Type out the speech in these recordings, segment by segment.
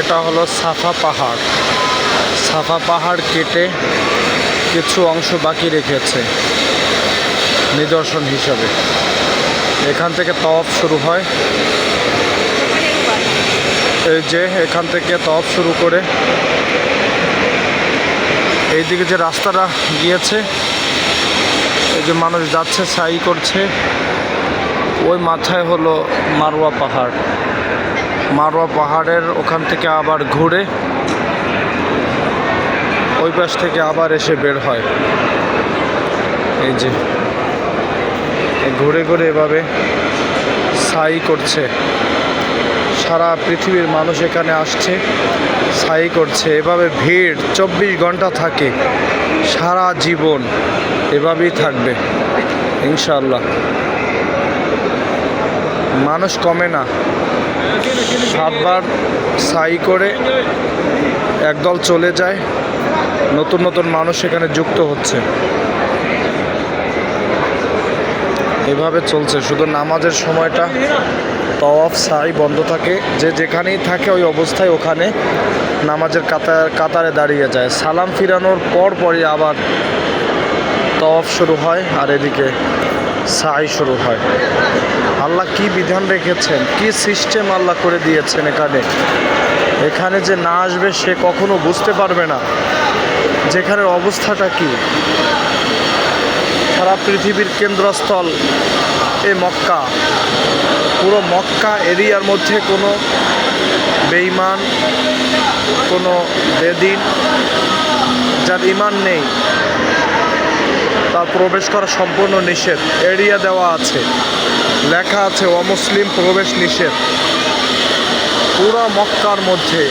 এটা হলো সাফা পাহাড়। সাফা পাহাড় কেটে কিছু অংশ বাকি রেখেছে নিদর্শন হিসাবে। এখান থেকে তওয়াফ শুরু হয়। এই যে এখান থেকে তওয়াফ শুরু করে এইদিকে যে রাস্তাটা গিয়েছে, এই যে মানুষ যাচ্ছে, সাই করছে, ওই মাথায় হলো মারওয়া পাহাড়। মারওয়া পাহাড়ের ওখান থেকে আবার ঘুরে ওই পাশ থেকে আবার এসে বের হয়। এই যে ঘুরে ঘুরে এভাবে সাই করছে। সারা পৃথিবীর মানুষ এখানে আসছে, সাই করছে। এভাবে ভিড় 24 ঘন্টা থাকে, সারা জীবন এভাবেই থাকবে ইনশাআল্লাহ। মানুষ কমে না। 7 বার সাই করে একদল চলে যায়, নতুন নতুন মানুষ এখানে যুক্ত হচ্ছে। এভাবে চলছে। শুধু নামাজের সময়টা তওয়াফ সাই বন্ধ থাকে, যে যেখানেই থাকে ওই অবস্থায় ওখানে নামাজের কাতারে দাঁড়িয়ে যায়। সালাম ফিরানোর পরই আবার তওয়াফ শুরু হয়, আর এদিকে সাই শুরু হয়। আল্লাহ কি বিধান রেখেছেন, কি সিস্টেম আল্লাহ করে দিয়েছেন এখানে। এখানে যে না আসবে সে কখনো বুঝতে পারবে না যেখানের অবস্থাটা কি। সারা পৃথিবীর কেন্দ্রস্থল এই মক্কা। পুরো মক্কা এরিয়ার মধ্যে কোনো বেঈমান, কোনো বেদিন যার ঈমান নেই তার প্রবেশ করা সম্পূর্ণ নিষেধ। এরিয়া দেওয়া আছে, লেখা আছে অমুসলিম প্রবেশ নিষেধ। পুরো মক্কার মধ্যে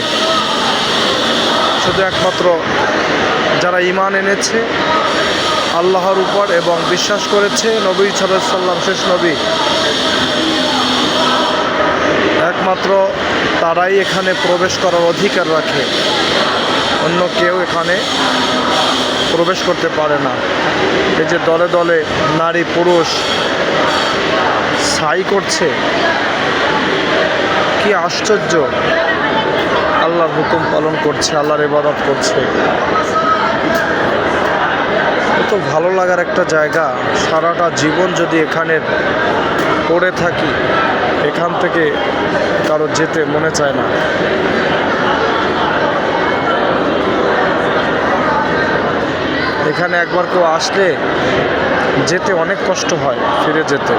শুধু একমাত্র যারা ঈমান এনেছে আল্লাহর উপর এবং বিশ্বাস করেছে নবী সাল্লাল্লাহু আলাইহি ওয়াসাল্লাম শেষ নবী, একমাত্র তারাই এখানে প্রবেশ করার অধিকার রাখে। অন্য কেউ এখানে প্রবেশ করতে পারে না। এই যে দলে দলে নারী পুরুষ সাই করছে, কি আশ্চর্য! আল্লাহর হুকুম পালন করছে, আল্লাহর ইবাদত করছে। এত ভালো লাগার একটা জায়গা। সারাটা জীবন যদি এখানে পড়ে থাকি, এখান থেকে কারো যেতে মনে চায় না। এখানে একবার কেউ আসলে যেতে অনেক কষ্ট হয়, ফিরে যেতে।